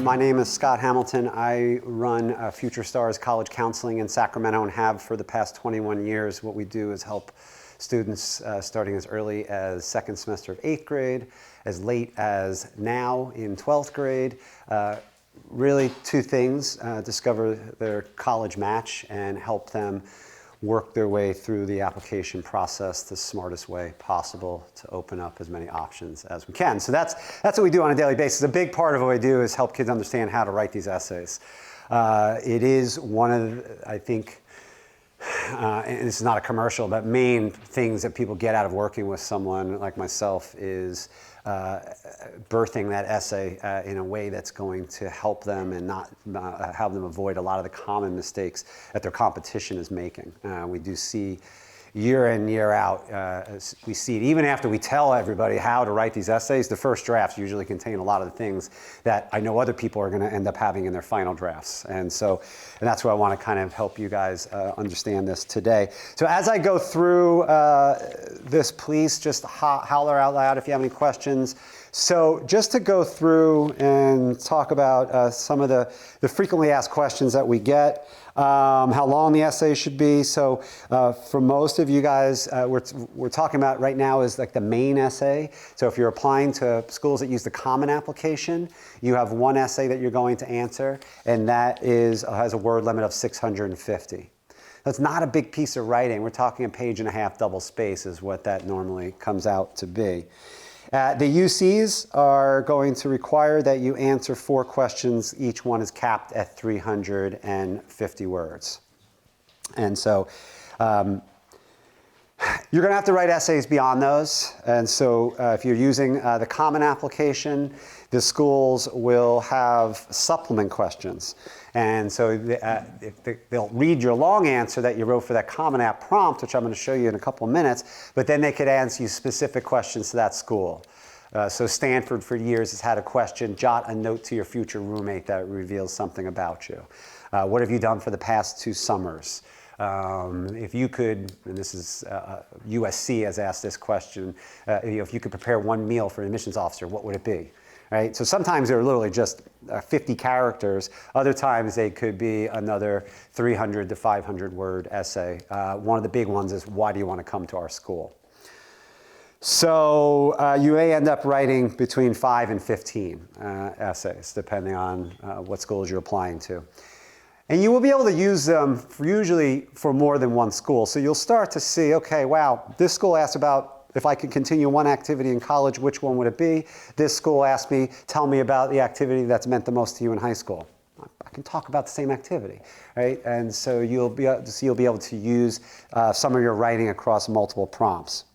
My name is Scott Hamilton. I run Future Stars College Counseling in Sacramento and have for the past 21 years. What we do is help students starting as early as second semester of 8th grade, as late as now in 12th grade. Really two things, discover their college match and help them work their way through the application process the smartest way possible to open up as many options as we can. So that's what we do on a daily basis. A big part of what we do is help kids understand how to write these essays. It is one of, I think, and this is not a commercial, but main things that people get out of working with someone like myself is birthing that essay in a way that's going to help them and not have them avoid a lot of the common mistakes that their competition is making. We do see year in, year out, we see it even after we tell everybody how to write these essays, the first drafts usually contain a lot of the things that I know other people are going to end up having in their final drafts. And that's where I want to kind of help you guys understand this today. So as I go through this, please just holler out loud if you have any questions. So just to go through and talk about some of the frequently asked questions that we get. How long the essay should be. So for most of you guys, we're talking about right now is like the main essay. So if you're applying to schools that use the common application, you have one essay that you're going to answer, and that has a word limit of 650. That's not a big piece of writing. We're talking a page and a half double space is what that normally comes out to be. The UCs are going to require that you answer 4 questions. Each one is capped at 350 words. And so you're going to have to write essays beyond those. And so if you're using the common application, the schools will have supplement questions. And so they'll read your long answer that you wrote for that Common App prompt, which I'm going to show you in a couple of minutes, but then they could answer you specific questions to that school. So Stanford for years has had a question, jot a note to your future roommate that reveals something about you. What have you done for the past 2 summers? If you could, and this is USC has asked this question, if you could prepare one meal for an admissions officer, what would it be? Right? So sometimes they're literally just 50 characters. Other times they could be another 300 to 500 word essay. One of the big ones is, why do you want to come to our school? So you may end up writing between 5 and 15 essays, depending on what schools you're applying to. And you will be able to use them usually for more than one school. So you'll start to see, okay, wow, this school asked about if I could continue one activity in college, which one would it be? This school asked me, tell me about the activity that's meant the most to you in high school. I can talk about the same activity, right? And so you'll be able to use some of your writing across multiple prompts.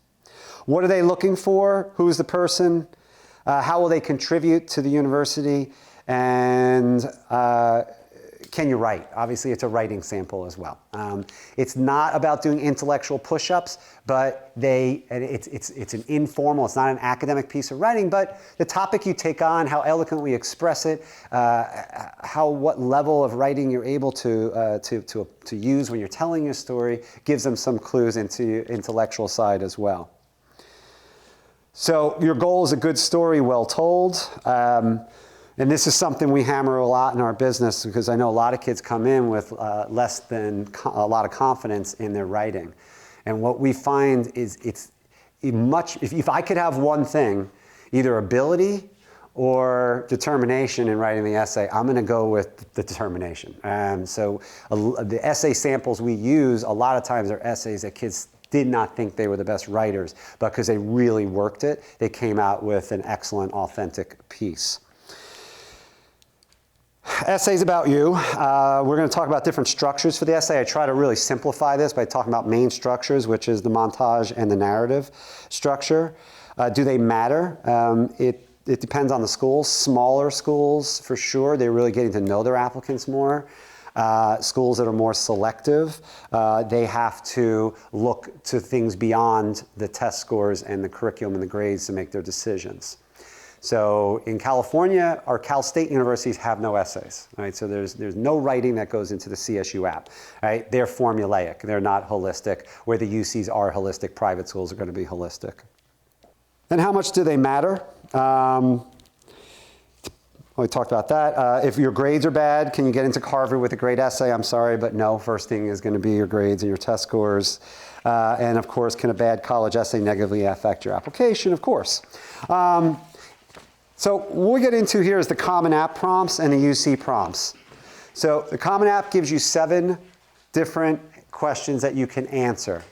What are they looking for? Who's the person? How will they contribute to the university? And can you write? Obviously, it's a writing sample as well. It's not about doing intellectual push-ups, but it's an informal, it's not an academic piece of writing, but the topic you take on, how eloquently you express it, what level of writing you're able to use when you're telling your story gives them some clues into your intellectual side as well. So your goal is a good story well told. And this is something we hammer a lot in our business because I know a lot of kids come in with less than a lot of confidence in their writing. And what we find is if I could have one thing, either ability or determination in writing the essay, I'm going to go with the determination. So the essay samples we use a lot of times are essays that kids did not think they were the best writers, but because they really worked it, they came out with an excellent, authentic piece. Essays about you. We're going to talk about different structures for the essay. I try to really simplify this by talking about main structures, which is the montage and the narrative structure. Do they matter? It depends on the school. Smaller schools, for sure, they're really getting to know their applicants more. Schools that are more selective, they have to look to things beyond the test scores and the curriculum and the grades to make their decisions. So in California, our Cal State universities have no essays, right? So there's no writing that goes into the CSU app, right? They're formulaic, they're not holistic. Where the UCs are holistic, private schools are going to be holistic. And how much do they matter? We talked about that. If your grades are bad, can you get into Harvard with a great essay? I'm sorry, but no. First thing is going to be your grades and your test scores. And of course, can a bad college essay negatively affect your application? Of course. So what we get into here is the Common App prompts and the UC prompts. So the Common App gives you 7 different questions that you can answer.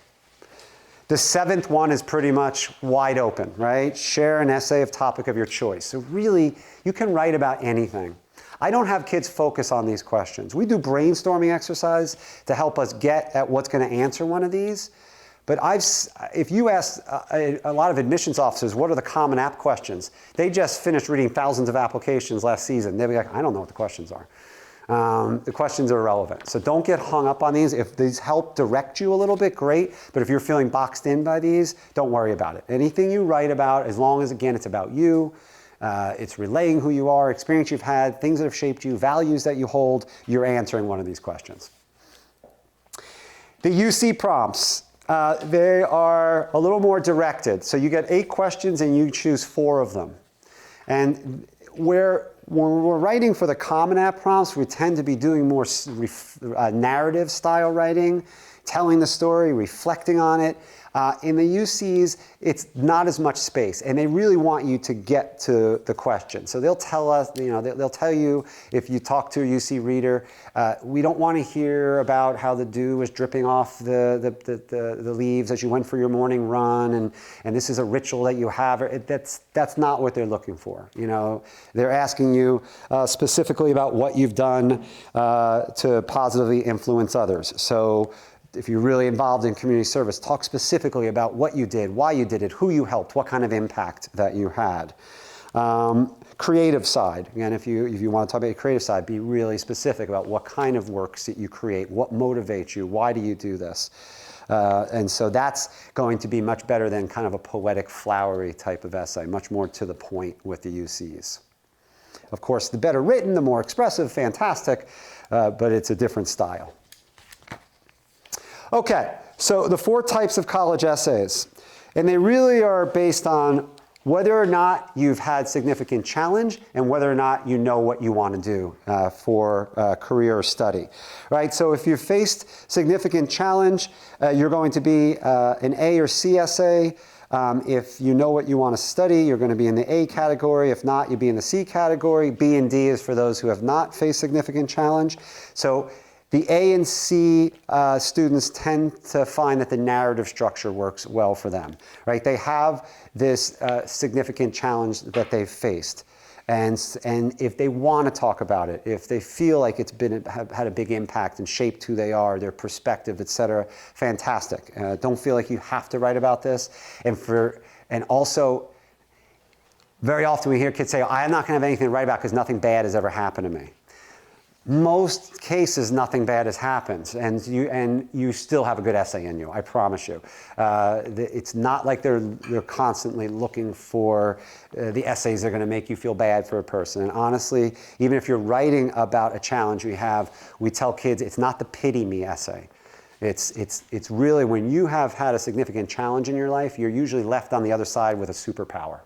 The 7th one is pretty much wide open, right? Share an essay of topic of your choice. So really, you can write about anything. I don't have kids focus on these questions. We do brainstorming exercise to help us get at what's going to answer one of these. But if you ask a lot of admissions officers, what are the Common App questions? They just finished reading thousands of applications last season. They'll be like, I don't know what the questions are. The questions are irrelevant. So don't get hung up on these. If these help direct you a little bit, great. But if you're feeling boxed in by these, don't worry about it. Anything you write about, as long as, again, it's about you, it's relaying who you are, experience you've had, things that have shaped you, values that you hold, you're answering one of these questions. The UC prompts. They are a little more directed. So you get 8 questions and you choose 4 of them. And when we're writing for the Common App prompts, we tend to be doing more narrative style writing, telling the story, reflecting on it. In the UCs, it's not as much space, and they really want you to get to the question. So they'll tell us, they'll tell you if you talk to a UC reader, we don't want to hear about how the dew was dripping off the leaves as you went for your morning run, and this is a ritual that you have. That's not what they're looking for. They're asking you specifically about what you've done to positively influence others. So if you're really involved in community service, talk specifically about what you did, why you did it, who you helped, what kind of impact that you had. Creative side. Again, if you want to talk about your creative side, be really specific about what kind of works that you create, what motivates you, why do you do this? And so that's going to be much better than kind of a poetic, flowery type of essay, much more to the point with the UCs. Of course, the better written, the more expressive, fantastic, but it's a different style. Okay, so the 4 types of college essays, and they really are based on whether or not you've had significant challenge and whether or not you know what you want to do for career or study, right? So if you've faced significant challenge, you're going to be an A or C essay. If you know what you want to study, you're going to be in the A category. If not, you'll be in the C category. B and D is for those who have not faced significant challenge. So the A and C students tend to find that the narrative structure works well for them, right? They have this significant challenge that they've faced. And if they want to talk about it, if they feel like it's had a big impact and shaped who they are, their perspective, et cetera, fantastic. Don't feel like you have to write about this. And also, very often we hear kids say, I'm not going to have anything to write about because nothing bad has ever happened to me. Most cases, nothing bad has happened, and you still have a good essay in you, I promise you. It's not like they're constantly looking for the essays that are going to make you feel bad for a person. And honestly, even if you're writing about a challenge we tell kids it's not the pity me essay. It's really when you have had a significant challenge in your life, you're usually left on the other side with a superpower.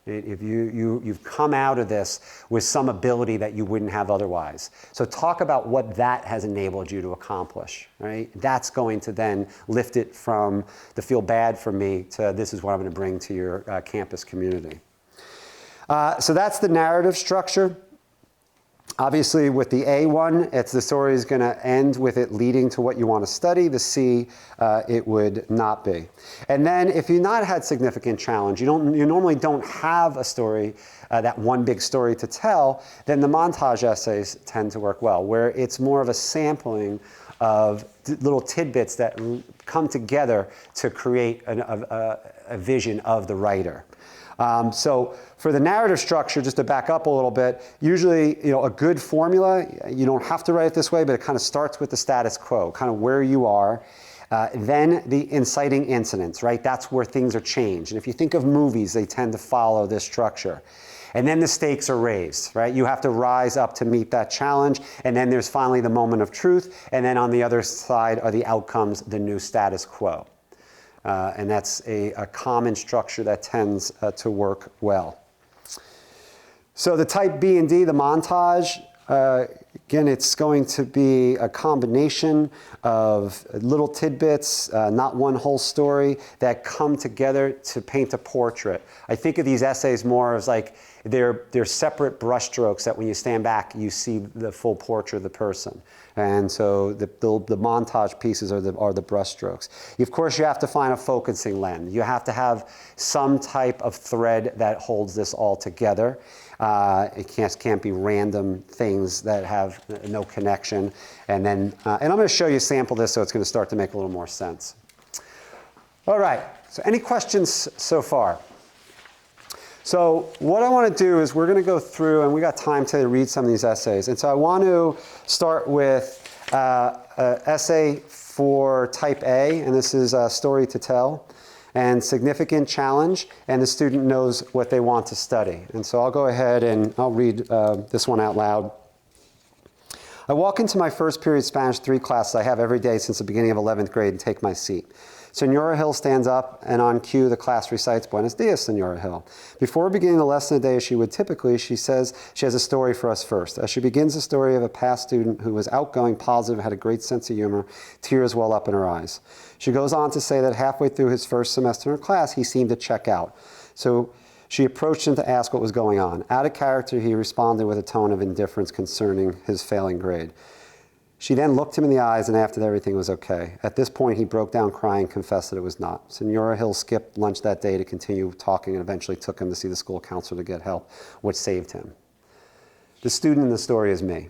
If you've come out of this with some ability that you wouldn't have otherwise. So talk about what that has enabled you to accomplish, right? That's going to then lift it from the feel bad for me to this is what I'm going to bring to your campus community. So that's the narrative structure. Obviously, with the A one, the story is going to end with it leading to what you want to study. The C, it would not be. And then if you've not had significant challenge, you normally don't have a story, that one big story to tell, then the montage essays tend to work well, where it's more of a sampling of little tidbits that come together to create a vision of the writer. So for the narrative structure, just to back up a little bit, usually a good formula, you don't have to write it this way, but it kind of starts with the status quo, kind of where you are. Then the inciting incidents, right? That's where things are changed. And if you think of movies, they tend to follow this structure. And then the stakes are raised, right? You have to rise up to meet that challenge. And then there's finally the moment of truth. And then on the other side are the outcomes, the new status quo. And that's a common structure that tends to work well. So the type B and D, the montage, again, it's going to be a combination of little tidbits, not one whole story, that come together to paint a portrait. I think of these essays more as like they're separate brushstrokes that when you stand back, you see the full portrait of the person. And so the montage pieces are the brushstrokes. Of course, you have to find a focusing lens. You have to have some type of thread that holds this all together. It can't be random things that have no connection. And then, and I'm going to show you a sample of this so it's going to start to make a little more sense. All right, so any questions so far? So what I want to do is we're going to go through, and we got time to read some of these essays. And so I want to start with an essay for type A, and this is a story to tell. And significant challenge, and the student knows what they want to study. And so I'll go ahead and I'll read this one out loud. I walk into my first period Spanish 3 class I have every day since the beginning of 11th grade and take my seat. Senora Hill stands up, and on cue, the class recites Buenos dias, Senora Hill. Before beginning the lesson a day as she would typically, she says she has a story for us first. As she begins the story of a past student who was outgoing, positive, had a great sense of humor, tears well up in her eyes. She goes on to say that halfway through his first semester in class, he seemed to check out. So she approached him to ask what was going on. Out of character, he responded with a tone of indifference concerning his failing grade. She then looked him in the eyes and asked if everything was okay. At this point, he broke down crying and confessed that it was not. Senora Hill skipped lunch that day to continue talking and eventually took him to see the school counselor to get help, which saved him. The student in the story is me.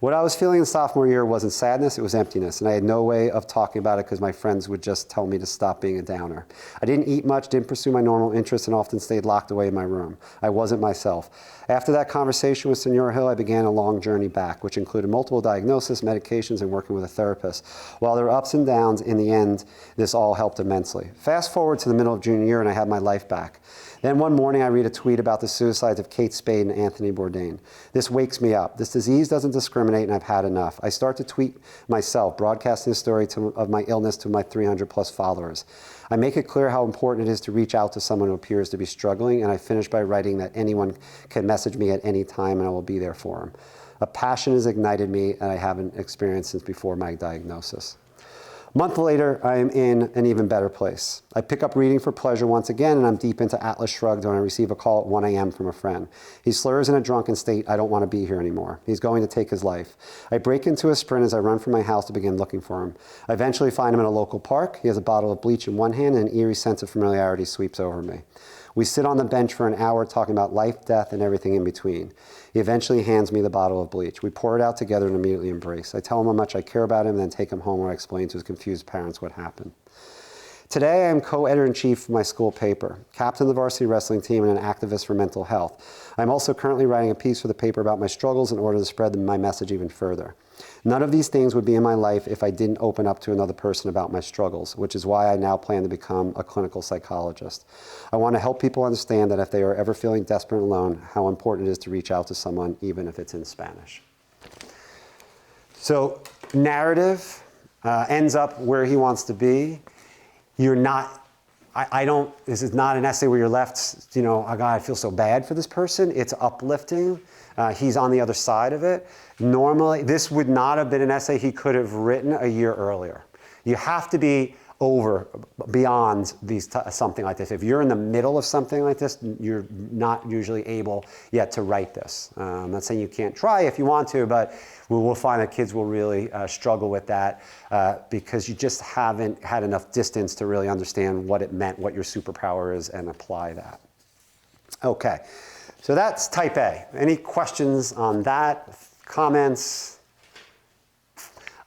What I was feeling in sophomore year wasn't sadness, it was emptiness, and I had no way of talking about it because my friends would just tell me to stop being a downer. I didn't eat much, didn't pursue my normal interests, and often stayed locked away in my room. I wasn't myself. After that conversation with Senora Hill, I began a long journey back, which included multiple diagnoses, medications, and working with a therapist. While there were ups and downs, in the end, this all helped immensely. Fast forward to the middle of junior year, and I had my life back. Then one morning, I read a tweet about the suicides of Kate Spade and Anthony Bourdain. This wakes me up. This disease doesn't discriminate, and I've had enough. I start to tweet myself, broadcasting the story of my illness to my 300-plus followers. I make it clear how important it is to reach out to someone who appears to be struggling, and I finish by writing that anyone can message me at any time, and I will be there for them. A passion has ignited me, and I haven't experienced since before my diagnosis. A month later, I am in an even better place. I pick up reading for pleasure once again, and I'm deep into Atlas Shrugged when I receive a call at 1 a.m. from a friend. He slurs in a drunken state, "I don't want to be here anymore." He's going to take his life. I break into a sprint as I run from my house to begin looking for him. I eventually find him in a local park. He has a bottle of bleach in one hand, and an eerie sense of familiarity sweeps over me. We sit on the bench for an hour talking about life, death, and everything in between. He eventually hands me the bottle of bleach. We pour it out together and immediately embrace. I tell him how much I care about him and then take him home where I explain to his confused parents what happened. Today, I am co-editor-in-chief of my school paper, captain of the varsity wrestling team, and an activist for mental health. I'm also currently writing a piece for the paper about my struggles in order to spread my message even further. None of these things would be in my life if I didn't open up to another person about my struggles, which is why I now plan to become a clinical psychologist. I want to help people understand that if they are ever feeling desperate and alone, how important it is to reach out to someone, even if it's in Spanish. So narrative ends up where he wants to be. You're not, this is not an essay where you're left, oh God, I feel so bad for this person. It's uplifting. He's on the other side of it. Normally, this would not have been an essay he could have written a year earlier. You have to be beyond something like this. If you're in the middle of something like this, you're not usually able yet to write this. I'm not saying you can't try if you want to, but we will find that kids will really struggle with that because you just haven't had enough distance to really understand what it meant, what your superpower is, and apply that. Okay, so that's type A. Any questions on that? Comments?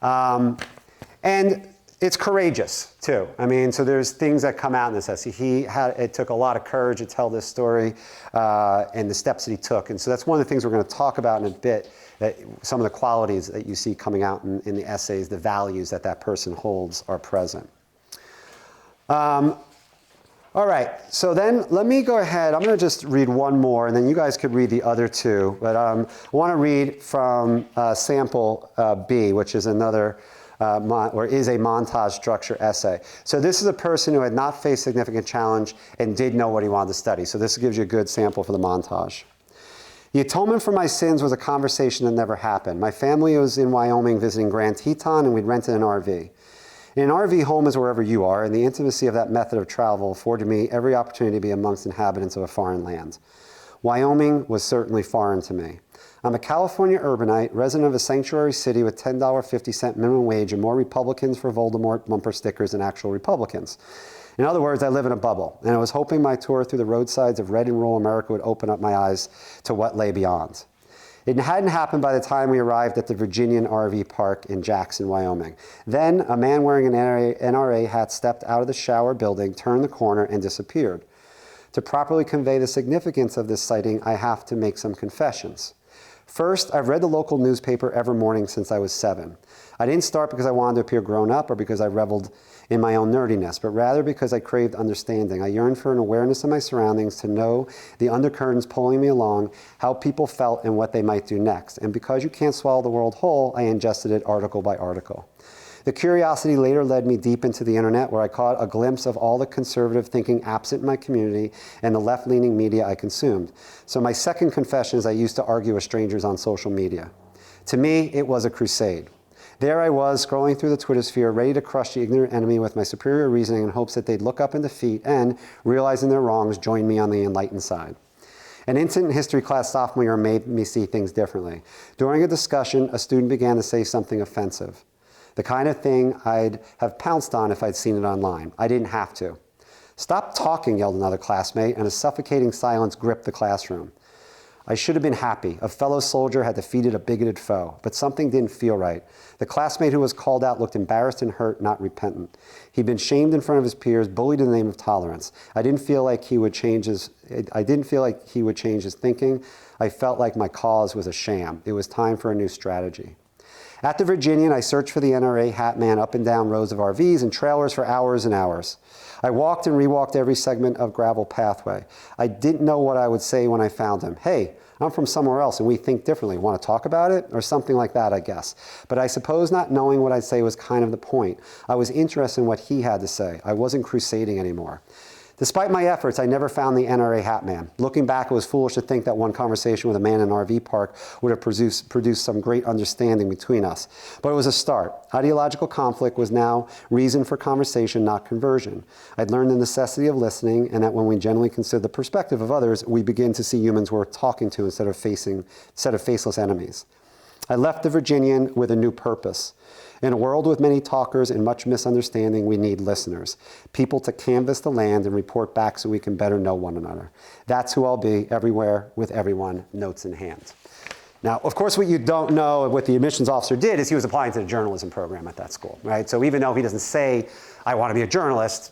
And it's courageous, too. I mean, so there's things that come out in this essay. It took a lot of courage to tell this story and the steps that he took. And so that's one of the things we're going to talk about in a bit, that some of the qualities that you see coming out in the essays, the values that that person holds are present. All right, so then let me go ahead. I'm going to just read one more, and then you guys could read the other two. But I want to read from sample B, which is another is a montage structure essay. So this is a person who had not faced significant challenge and did know what he wanted to study. So this gives you a good sample for the montage. The atonement for my sins was a conversation that never happened. My family was in Wyoming visiting Grand Teton, and we'd rented an RV. In an RV, home is wherever you are, and the intimacy of that method of travel afforded me every opportunity to be amongst inhabitants of a foreign land. Wyoming was certainly foreign to me. I'm a California urbanite, resident of a sanctuary city with $10.50 minimum wage and more Republicans for Voldemort bumper stickers than actual Republicans. In other words, I live in a bubble, and I was hoping my tour through the roadsides of red and rural America would open up my eyes to what lay beyond. It hadn't happened by the time we arrived at the Virginian RV park in Jackson, Wyoming. Then, a man wearing an NRA hat stepped out of the shower building, turned the corner, and disappeared. To properly convey the significance of this sighting, I have to make some confessions. First, I've read the local newspaper every morning since I was 7. I didn't start because I wanted to appear grown up or because I reveled in my own nerdiness, but rather because I craved understanding. I yearned for an awareness of my surroundings, to know the undercurrents pulling me along, how people felt, and what they might do next. And because you can't swallow the world whole, I ingested it article by article. The curiosity later led me deep into the internet, where I caught a glimpse of all the conservative thinking absent in my community and the left-leaning media I consumed. So my second confession is I used to argue with strangers on social media. To me, it was a crusade. There I was, scrolling through the Twitter sphere, ready to crush the ignorant enemy with my superior reasoning in hopes that they'd look up in defeat and, realizing their wrongs, join me on the enlightened side. An incident in history class sophomore year made me see things differently. During a discussion, a student began to say something offensive. The kind of thing I'd have pounced on if I'd seen it online. I didn't have to. "Stop talking," yelled another classmate, and a suffocating silence gripped the classroom. I should have been happy. A fellow soldier had defeated a bigoted foe, but something didn't feel right. The classmate who was called out looked embarrassed and hurt, not repentant. He'd been shamed in front of his peers, bullied in the name of tolerance. I didn't feel like he would change his thinking. I felt like my cause was a sham. It was time for a new strategy. At the Virginian, I searched for the NRA hat man up and down rows of RVs and trailers for hours and hours. I walked and rewalked every segment of gravel pathway. I didn't know what I would say when I found him. "Hey, I'm from somewhere else and we think differently. Want to talk about it?" Or something like that, I guess. But I suppose not knowing what I'd say was kind of the point. I was interested in what he had to say. I wasn't crusading anymore. Despite my efforts, I never found the NRA hat man. Looking back, it was foolish to think that one conversation with a man in an RV park would have produced some great understanding between us. But it was a start. Ideological conflict was now reason for conversation, not conversion. I'd learned the necessity of listening, and that when we genuinely consider the perspective of others, we begin to see humans worth talking to instead of faceless enemies. I left the Virginian with a new purpose. In a world with many talkers and much misunderstanding, we need listeners, people to canvass the land and report back so we can better know one another. That's who I'll be, everywhere, with everyone, notes in hand. Now, of course, what you don't know, what the admissions officer did is he was applying to the journalism program at that school, right? So even though he doesn't say, "I want to be a journalist,"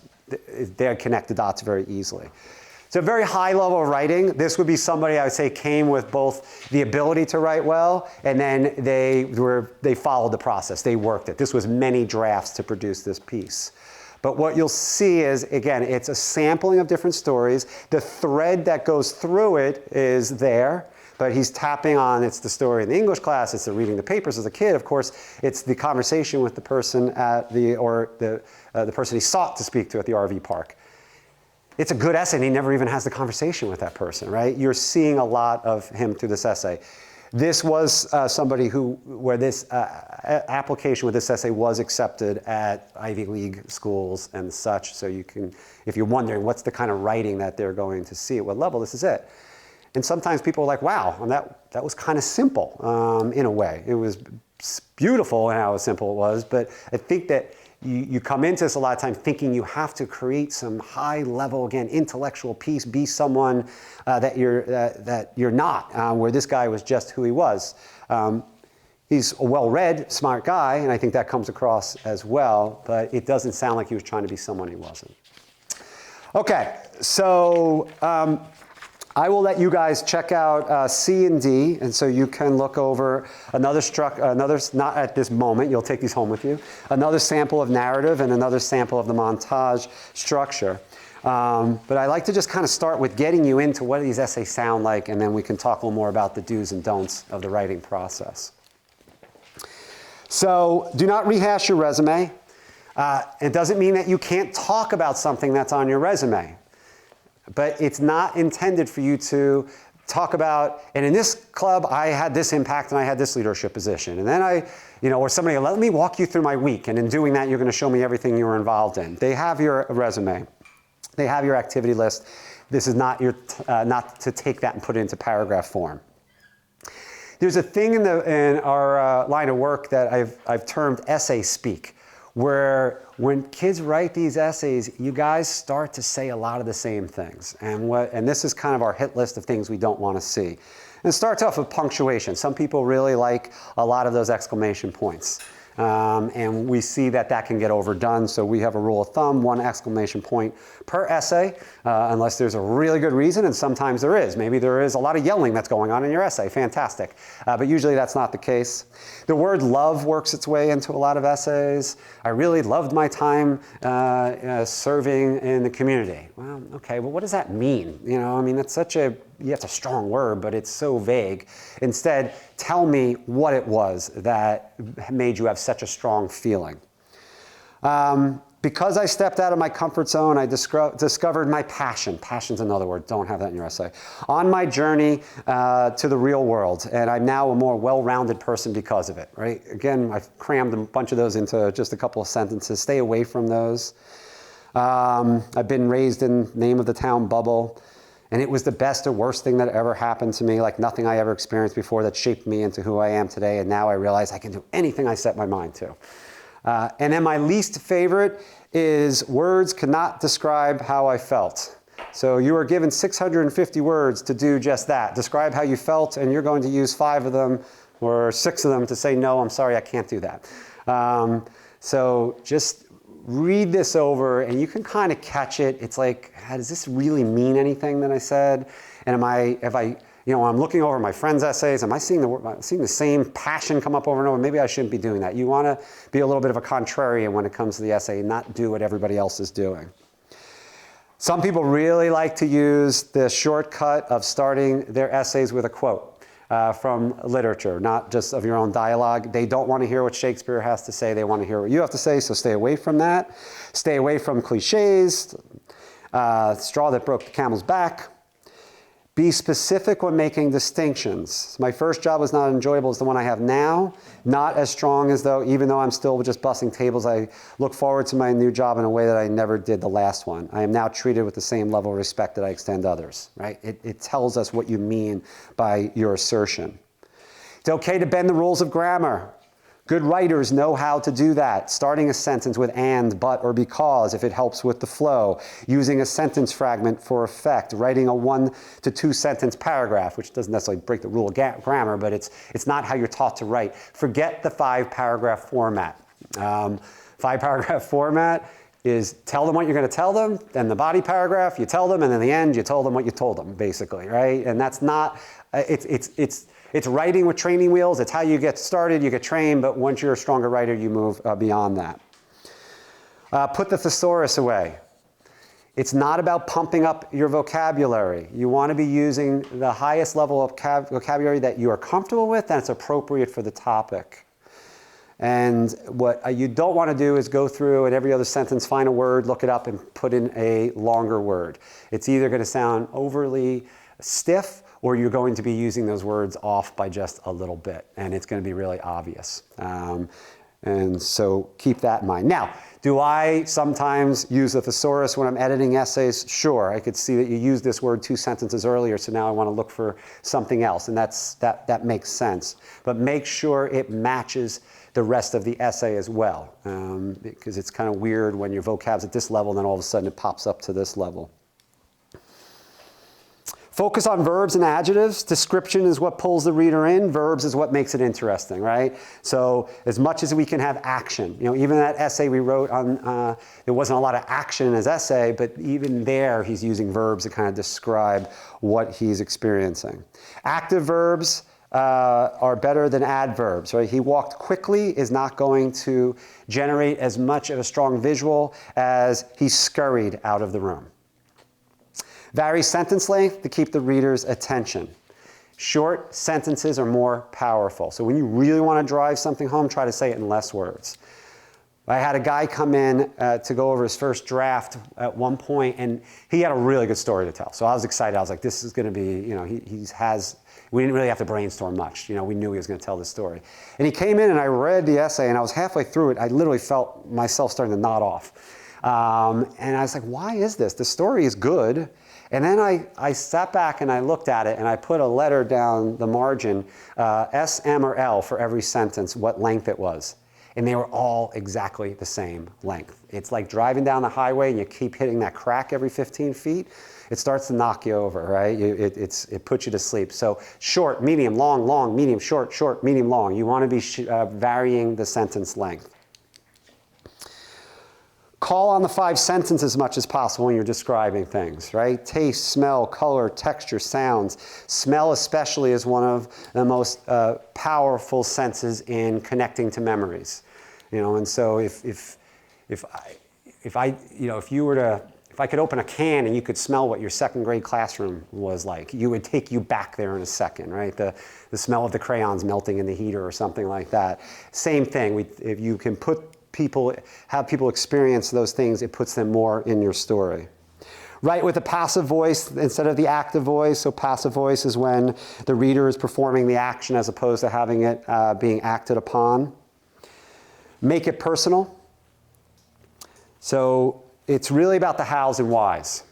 they connect the dots very easily. So very high level of writing. This would be somebody I would say came with both the ability to write well, and then they followed the process. They worked it. This was many drafts to produce this piece. But what you'll see is, again, it's a sampling of different stories. The thread that goes through it is there, but he's tapping on, it's the story in the English class, it's the reading the papers as a kid, of course, it's the conversation with the person the person he sought to speak to at the RV park. It's a good essay, and he never even has the conversation with that person, right? You're seeing a lot of him through this essay. This was somebody where this application with this essay was accepted at Ivy League schools and such. So you can, if you're wondering what's the kind of writing that they're going to see at what level, this is it. And sometimes people are like, wow, that was kind of simple in a way. It was beautiful in how simple it was, but I think that you come into this a lot of times thinking you have to create some high level, again, intellectual piece, be someone that you're not, where this guy was just who he was. He's a well-read, smart guy, and I think that comes across as well, but it doesn't sound like he was trying to be someone he wasn't. Okay, so I will let you guys check out C and D, and so you can look over another, not at this moment, you'll take these home with you, another sample of narrative and another sample of the montage structure. But I like to just kind of start with getting you into what these essays sound like, and then we can talk a little more about the do's and don'ts of the writing process. So do not rehash your resume. It doesn't mean that you can't talk about something that's on your resume. But it's not intended for you to talk about, and in this club, I had this impact and I had this leadership position. And then or somebody, let me walk you through my week. And in doing that, you're going to show me everything you were involved in. They have your resume. They have your activity list. This is not not to take that and put it into paragraph form. There's a thing in our line of work that I've termed essay speak, where when kids write these essays, you guys start to say a lot of the same things. And this is kind of our hit list of things we don't want to see. And it starts off with punctuation. Some people really like a lot of those exclamation points. And we see that can get overdone. So we have a rule of thumb, 1 exclamation point per essay, unless there's a really good reason, and sometimes there is. Maybe there is a lot of yelling that's going on in your essay. Fantastic. But usually that's not the case. The word love works its way into a lot of essays. I really loved my time serving in the community. Well, okay, well, what does that mean? It's it's a strong word, but it's so vague. Instead, tell me what it was that made you have such a strong feeling. Because I stepped out of my comfort zone, I discovered my passion. Passion's another word. Don't have that in your essay. On my journey to the real world, and I'm now a more well-rounded person because of it, right? Again, I've crammed a bunch of those into just a couple of sentences. Stay away from those. I've been raised in name of the town bubble. And it was the best or worst thing that ever happened to me, like nothing I ever experienced before that shaped me into who I am today. And now I realize I can do anything I set my mind to. And then my least favorite is words cannot describe how I felt. So you are given 650 words to do just that. Describe how you felt, and you're going to use 5 of them or 6 of them to say, no, I'm sorry, I can't do that. So just read this over and you can kind of catch it. It's like, does this really mean anything that I said? And when I'm looking over my friends' essays, am I seeing the same passion come up over and over? Maybe I shouldn't be doing that. You want to be a little bit of a contrarian when it comes to the essay and not do what everybody else is doing. Some people really like to use the shortcut of starting their essays with a quote from literature, not just of your own dialogue. They don't want to hear what Shakespeare has to say. They want to hear what you have to say, so stay away from that. Stay away from cliches, straw that broke the camel's back. Be specific when making distinctions. My first job was not enjoyable as the one I have now. Not as strong as though, even though I'm still just bussing tables, I look forward to my new job in a way that I never did the last one. I am now treated with the same level of respect that I extend others, right? It tells us what you mean by your assertion. It's okay to bend the rules of grammar. Good writers know how to do that. Starting a sentence with and, but, or because if it helps with the flow. Using a sentence fragment for effect. Writing a 1 to 2 sentence paragraph, which doesn't necessarily break the rule of grammar, but it's not how you're taught to write. Forget the 5-paragraph format. 5-paragraph format is tell them what you're going to tell them, then the body paragraph, you tell them, and in the end, you told them what you told them, basically, right? And that's not, it's writing with training wheels. It's how you get started, you get trained, but once you're a stronger writer, you move beyond that. Put the thesaurus away. It's not about pumping up your vocabulary. You want to be using the highest level of vocabulary that you are comfortable with and it's appropriate for the topic. And what you don't want to do is go through and every other sentence find a word, look it up, and put in a longer word. It's either going to sound overly stiff or you're going to be using those words off by just a little bit, and it's going to be really obvious. And so keep that in mind. Now, do I sometimes use a thesaurus when I'm editing essays? Sure. I could see that you used this word 2 sentences earlier, so now I want to look for something else, and that makes sense. But make sure it matches the rest of the essay as well, because it's kind of weird when your vocab's at this level and then all of a sudden it pops up to this level. Focus on verbs and adjectives. Description is what pulls the reader in. Verbs is what makes it interesting, right? So as much as we can have action, even that essay we wrote on, there wasn't a lot of action in his essay, but even there he's using verbs to kind of describe what he's experiencing. Active verbs are better than adverbs, right? He walked quickly is not going to generate as much of a strong visual as he scurried out of the room. Vary sentence length to keep the reader's attention. Short sentences are more powerful. So when you really want to drive something home, try to say it in less words. I had a guy come in to go over his first draft at one point, and he had a really good story to tell. So I was excited. I was like, this is going to be, you know, we didn't really have to brainstorm much. You know, we knew he was going to tell this story. And he came in and I read the essay, and I was halfway through it. I literally felt myself starting to nod off. And I was like, why is this? The story is good. And then I sat back and I looked at it and I put a letter down the margin, S, M, or L for every sentence, what length it was. And they were all exactly the same length. It's like driving down the highway and you keep hitting that crack every 15 feet. It starts to knock you over, right? It puts you to sleep. So short, medium, long, long, medium, short, short, medium, long. You want to be varying the sentence length. Call on the 5 sentences as much as possible when you're describing things, right? Taste, smell, color, texture, sounds. Smell especially is one of the most powerful senses in connecting to memories. You know, and so if I could open a can and you could smell what your second grade classroom was like, you would take you back there in a second, right? The smell of the crayons melting in the heater or something like that. Same thing, if you can have people experience those things, it puts them more in your story. Write with a passive voice instead of the active voice. So passive voice is when the reader is performing the action as opposed to having it being acted upon. Make it personal. So it's really about the hows and whys.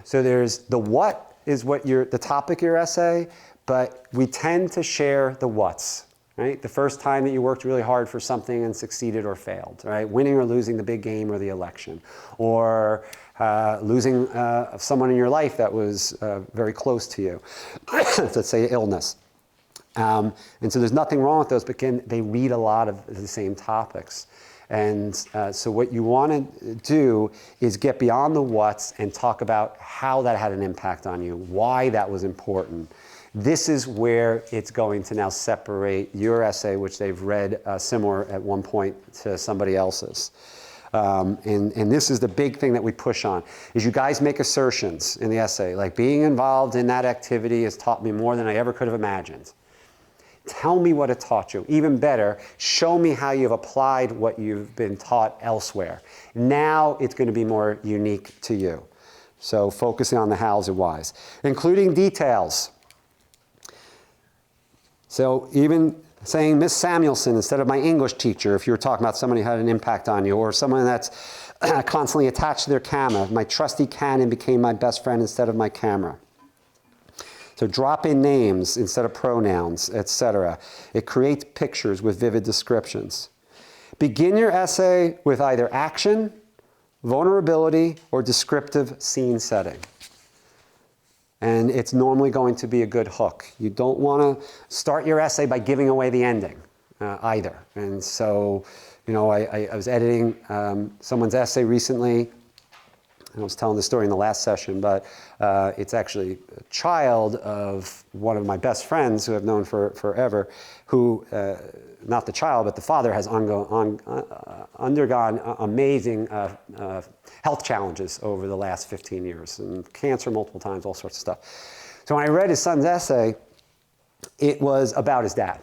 So there's the what is the topic of your essay, but we tend to share the whats. Right? The first time that you worked really hard for something and succeeded or failed, right? Winning or losing the big game or the election, or losing someone in your life that was very close to you. Let's say illness. And so there's nothing wrong with those, but again, they read a lot of the same topics. And so what you want to do is get beyond the whats and talk about how that had an impact on you, why that was important. This is where it's going to now separate your essay, which they've read similar at one point to somebody else's. And this is the big thing that we push on, is you guys make assertions in the essay. Like, being involved in that activity has taught me more than I ever could have imagined. Tell me what it taught you. Even better, show me how you've applied what you've been taught elsewhere. Now it's going to be more unique to you. So focusing on the hows and whys. Including details. So even saying Miss Samuelson instead of my English teacher, if you're talking about somebody who had an impact on you, or someone that's constantly attached to their camera. My trusty Canon became my best friend instead of my camera. So drop in names instead of pronouns, etc. It creates pictures with vivid descriptions. Begin your essay with either action, vulnerability, or descriptive scene setting. And it's normally going to be a good hook. You don't want to start your essay by giving away the ending either. And so, you know, I was editing someone's essay recently. I was telling the story in the last session, but it's actually a child of one of my best friends who I've known for forever, who, not the child, but the father has undergone amazing health challenges over the last 15 years, and cancer multiple times, all sorts of stuff. So when I read his son's essay, it was about his dad.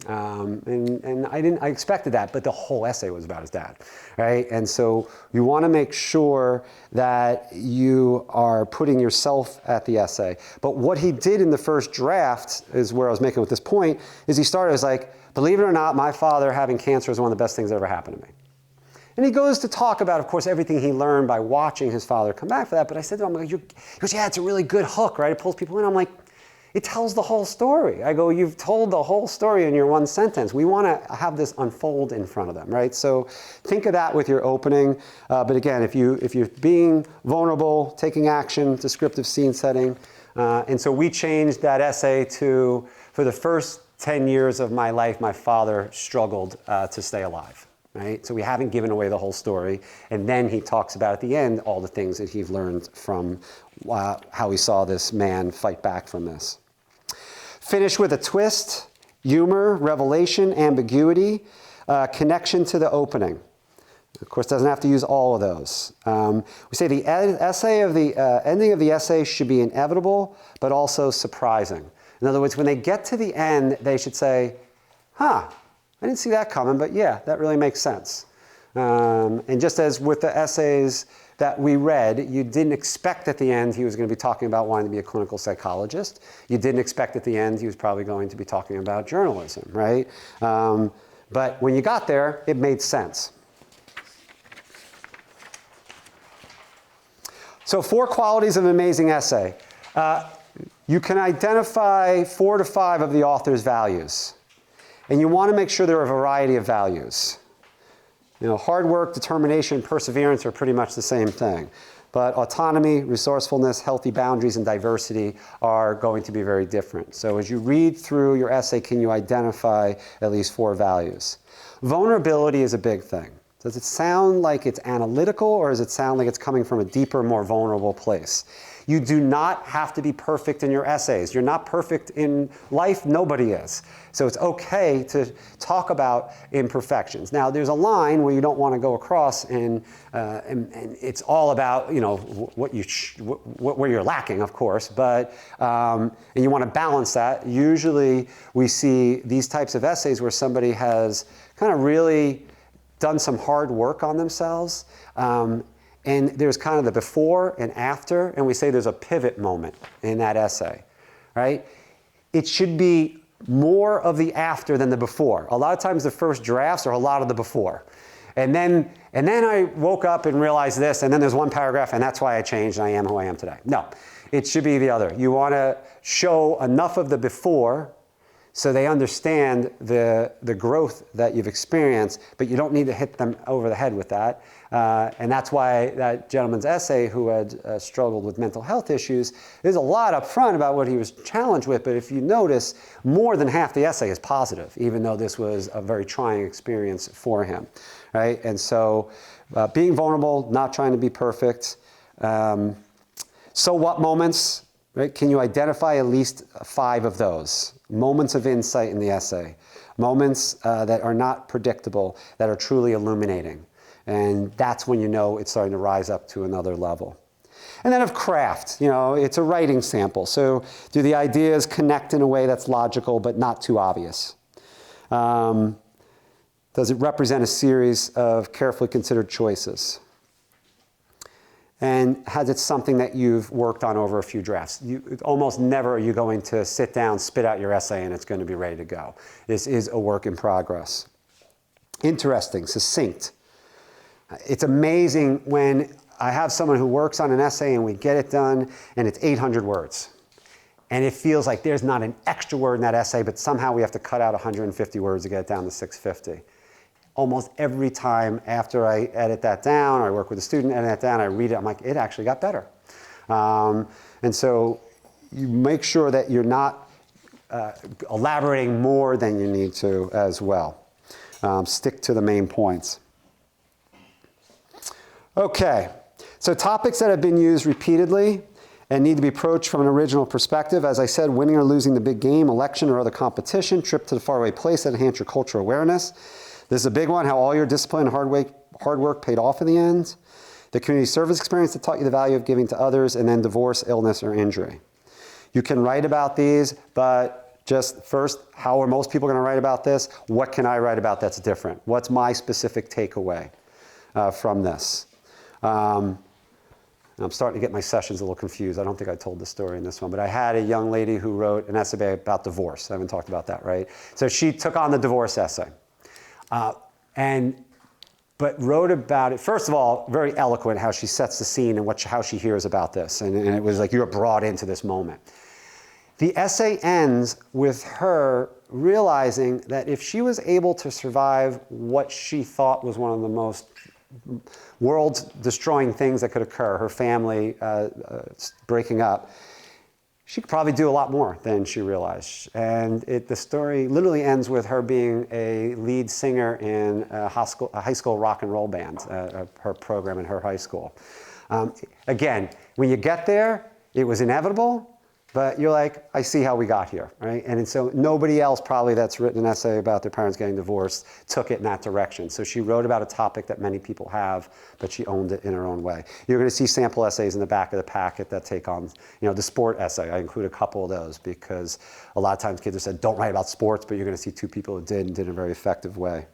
And I expected that, but the whole essay was about his dad, right? And so you want to make sure that you are putting yourself at the essay. But what he did in the first draft, is where I was making with this point, is he started as like, believe it or not, my father having cancer is one of the best things that ever happened to me. And he goes to talk about, of course, everything he learned by watching his father come back for that. But I said to him, he goes, yeah, it's a really good hook, right? It pulls people in. I'm like, it tells the whole story. I go, you've told the whole story in your one sentence. We want to have this unfold in front of them, right? So think of that with your opening. But again, if you're being vulnerable, taking action, descriptive scene setting. And so we changed that essay to, for the first 10 years of my life, my father struggled to stay alive. Right? So we haven't given away the whole story. And then he talks about at the end all the things that he's learned from how he saw this man fight back from this. Finish with a twist, humor, revelation, ambiguity, connection to the opening. Of course, doesn't have to use all of those. We say the ending of the essay should be inevitable, but also surprising. In other words, when they get to the end, they should say, huh, I didn't see that coming, but yeah, that really makes sense. And just as with the essays that we read, you didn't expect at the end he was going to be talking about wanting to be a clinical psychologist. You didn't expect at the end he was probably going to be talking about journalism, right? But when you got there, it made sense. So 4 qualities of an amazing essay. You can identify 4 to 5 of the author's values. And you want to make sure there are a variety of values. You know, hard work, determination, perseverance are pretty much the same thing. But autonomy, resourcefulness, healthy boundaries, and diversity are going to be very different. So as you read through your essay, can you identify at least 4 values? Vulnerability is a big thing. Does it sound like it's analytical, or does it sound like it's coming from a deeper, more vulnerable place? You do not have to be perfect in your essays. You're not perfect in life. Nobody is. So it's okay to talk about imperfections. Now, there's a line where you don't want to go across, and it's all about, you know, where you're lacking, of course. But and you want to balance that. Usually, we see these types of essays where somebody has kind of really done some hard work on themselves. And there's kind of the before and after, and we say there's a pivot moment in that essay, right? It should be more of the after than the before. A lot of times the first drafts are a lot of the before. And then I woke up and realized this, and then there's one paragraph, and that's why I changed, and I am who I am today. No, it should be the other. You want to show enough of the before so they understand the growth that you've experienced, but you don't need to hit them over the head with that. And that's why that gentleman's essay, who had struggled with mental health issues, there's a lot up front about what he was challenged with, but if you notice, more than half the essay is positive, even though this was a very trying experience for him, right? And so being vulnerable, not trying to be perfect. So what moments, right? Can you identify at least 5 of those? Moments of insight in the essay. Moments that are not predictable, that are truly illuminating. And that's when you know it's starting to rise up to another level. And then of craft, you know, it's a writing sample. So do the ideas connect in a way that's logical but not too obvious? Does it represent a series of carefully considered choices? And has it something that you've worked on over a few drafts? Almost never are you going to sit down, spit out your essay, and it's going to be ready to go. This is a work in progress. Interesting, succinct. It's amazing when I have someone who works on an essay and we get it done and it's 800 words. And it feels like there's not an extra word in that essay, but somehow we have to cut out 150 words to get it down to 650. Almost every time after I edit that down, or I work with a student, edit that down, I read it, I'm like, it actually got better. And so you make sure that you're not elaborating more than you need to as well. Stick to the main points. Okay, so topics that have been used repeatedly and need to be approached from an original perspective. As I said, winning or losing the big game, election or other competition, trip to the faraway place that enhance your cultural awareness. This is a big one, how all your discipline and hard work paid off in the end. The community service experience that taught you the value of giving to others, and then divorce, illness, or injury. You can write about these, but just first, how are most people going to write about this? What can I write about that's different? What's my specific takeaway from this? I'm starting to get my sessions a little confused. I don't think I told the story in this one, but I had a young lady who wrote an essay about divorce. I haven't talked about that, right? So she took on the divorce essay. But wrote about it, first of all, very eloquent how she sets the scene and how she hears about this. And it was like, you're brought into this moment. The essay ends with her realizing that if she was able to survive what she thought was one of the most world-destroying things that could occur, her family breaking up, she could probably do a lot more than she realized. And the story literally ends with her being a lead singer in a high school rock and roll band, her program in her high school. Again, when you get there, it was inevitable, but you're like, I see how we got here, right? And so nobody else probably that's written an essay about their parents getting divorced took it in that direction. So she wrote about a topic that many people have, but she owned it in her own way. You're going to see sample essays in the back of the packet that take on, the sport essay. I include a couple of those because a lot of times kids have said, don't write about sports, but you're going to see two people who did and did in a very effective way.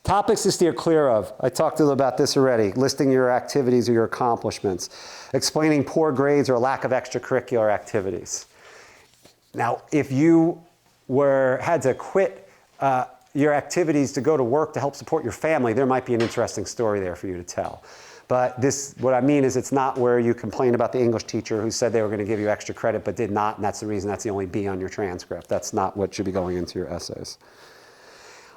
Topics to steer clear of. I talked a little about this already. Listing your activities or your accomplishments. Explaining poor grades or lack of extracurricular activities. Now, if you had to quit your activities to go to work to help support your family, there might be an interesting story there for you to tell. But what I mean is it's not where you complain about the English teacher who said they were going to give you extra credit but did not, and that's the reason that's the only B on your transcript. That's not what should be going into your essays.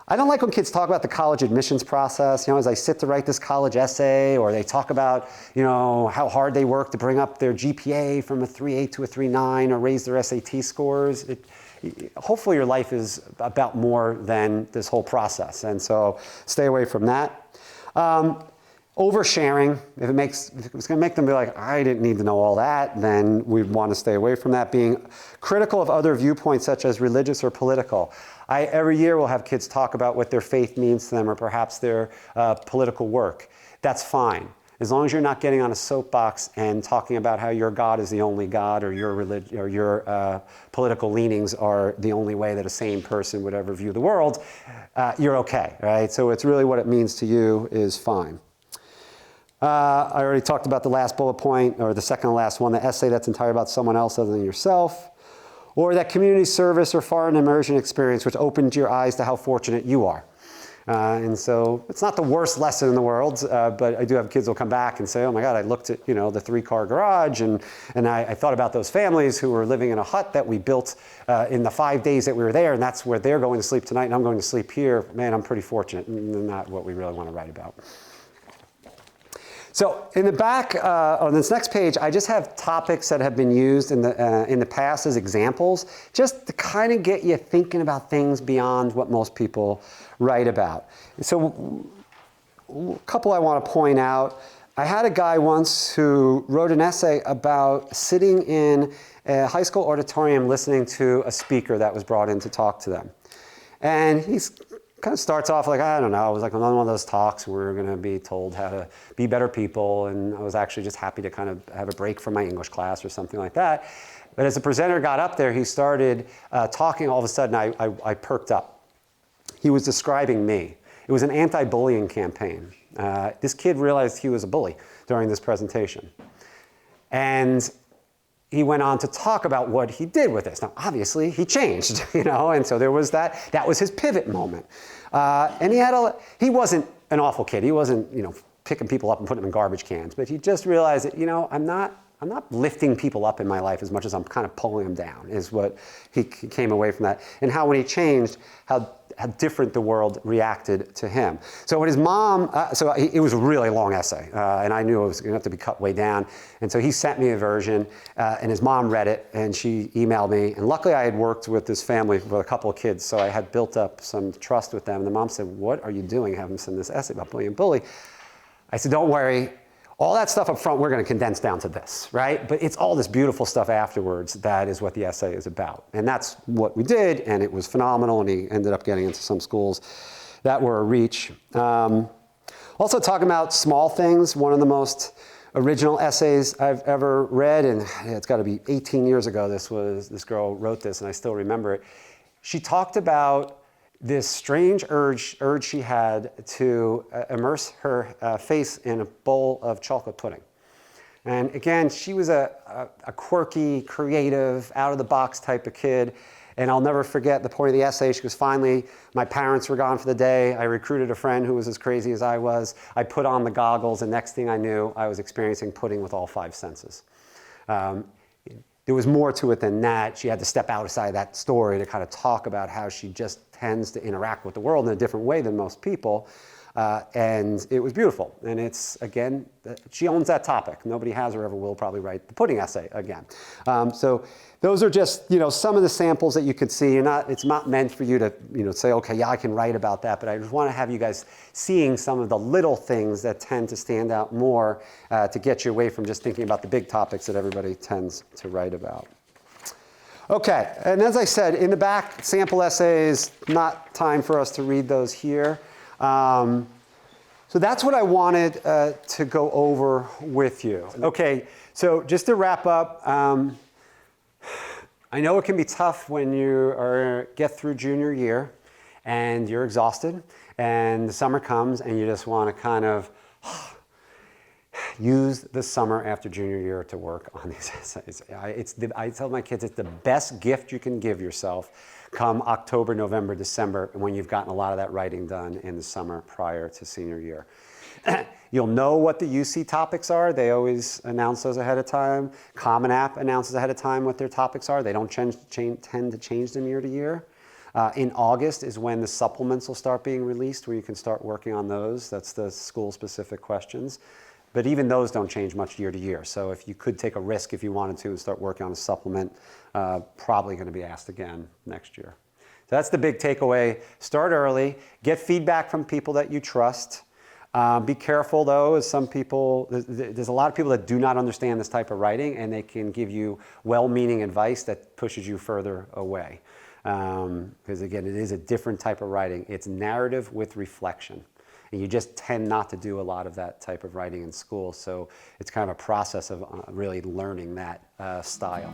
I don't like when kids talk about the college admissions process. As I sit to write this college essay, or they talk about, how hard they work to bring up their GPA from a 3.8 to a 3.9 or raise their SAT scores. Hopefully your life is about more than this whole process. And so stay away from that. Oversharing, if it's going to make them be like, I didn't need to know all that, then we want to stay away from that. Being critical of other viewpoints, such as religious or political. Every year we'll have kids talk about what their faith means to them, or perhaps their political work. That's fine, as long as you're not getting on a soapbox and talking about how your God is the only God, or your political leanings are the only way that a sane person would ever view the world. You're okay, right? So it's really what it means to you is fine. I already talked about the last bullet point, or the second to last one, the essay that's entirely about someone else other than yourself, or that community service or foreign immersion experience which opened your eyes to how fortunate you are. And so it's not the worst lesson in the world, but I do have kids who will come back and say, oh my God, I looked at the 3-car garage and I thought about those families who were living in a hut that we built in the 5 days that we were there, and that's where they're going to sleep tonight and I'm going to sleep here. Man, I'm pretty fortunate, and not what we really want to write about. So in the back, on this next page, I just have topics that have been used in the past as examples, just to kind of get you thinking about things beyond what most people write about. So a couple I want to point out. I had a guy once who wrote an essay about sitting in a high school auditorium listening to a speaker that was brought in to talk to them. And he's kind of starts off like, I don't know, it was like another one of those talks where we're going to be told how to be better people, and I was actually just happy to kind of have a break from my English class or something like that. But as the presenter got up there, he started talking. All of a sudden, I perked up. He was describing me. It was an anti-bullying campaign. This kid realized he was a bully during this presentation. And he went on to talk about what he did with this. Now, obviously, he changed, and so there was that. That was his pivot moment. And he wasn't an awful kid. He wasn't, picking people up and putting them in garbage cans. But he just realized that, I'm not lifting people up in my life as much as I'm kind of pulling them down, is what he came away from that. And how when he changed, how different the world reacted to him. So when his mom, it was a really long essay, and I knew it was going to have to be cut way down. And so he sent me a version, and his mom read it, and she emailed me. And luckily I had worked with this family with a couple of kids, so I had built up some trust with them. And the mom said, what are you doing having them send this essay about bully and bully? I said, don't worry. All that stuff up front, we're going to condense down to this, right? But it's all this beautiful stuff afterwards that is what the essay is about. And that's what we did, and it was phenomenal, and he ended up getting into some schools that were a reach. Also talking about small things, one of the most original essays I've ever read, and it's got to be 18 years ago this girl wrote this, and I still remember it. She talked about this strange urge she had to immerse her face in a bowl of chocolate pudding. And again, she was a quirky, creative, out-of-the-box type of kid. And I'll never forget the point of the essay. She goes, finally, my parents were gone for the day. I recruited a friend who was as crazy as I was. I put on the goggles, and next thing I knew, I was experiencing pudding with all 5 senses. There was more to it than that. She had to step outside that story to kind of talk about how she just tends to interact with the world in a different way than most people. And it was beautiful. And it's, again, she owns that topic. Nobody has or ever will probably write the pudding essay again. So those are just, some of the samples that you could see. It's not meant for you to, say, okay, yeah, I can write about that. But I just want to have you guys seeing some of the little things that tend to stand out more to get you away from just thinking about the big topics that everybody tends to write about. Okay, and as I said, in the back, sample essays, not time for us to read those here. So that's what I wanted to go over with you. Okay, so just to wrap up, I know it can be tough when you get through junior year and you're exhausted and the summer comes and you just want to kind of use the summer after junior year to work on these essays. I tell my kids it's the best gift you can give yourself come October, November, December, when you've gotten a lot of that writing done in the summer prior to senior year. You'll know what the UC topics are. They always announce those ahead of time. Common App announces ahead of time what their topics are. They don't tend to change them year to year. In August is when the supplements will start being released, where you can start working on those. That's the school-specific questions. But even those don't change much year to year. So if you could take a risk if you wanted to and start working on a supplement, probably going to be asked again next year. So that's the big takeaway. Start early. Get feedback from people that you trust. Be careful, though, as there's a lot of people that do not understand this type of writing, and they can give you well-meaning advice that pushes you further away. Because, again, it is a different type of writing. It's narrative with reflection. And you just tend not to do a lot of that type of writing in school. So it's kind of a process of really learning that style.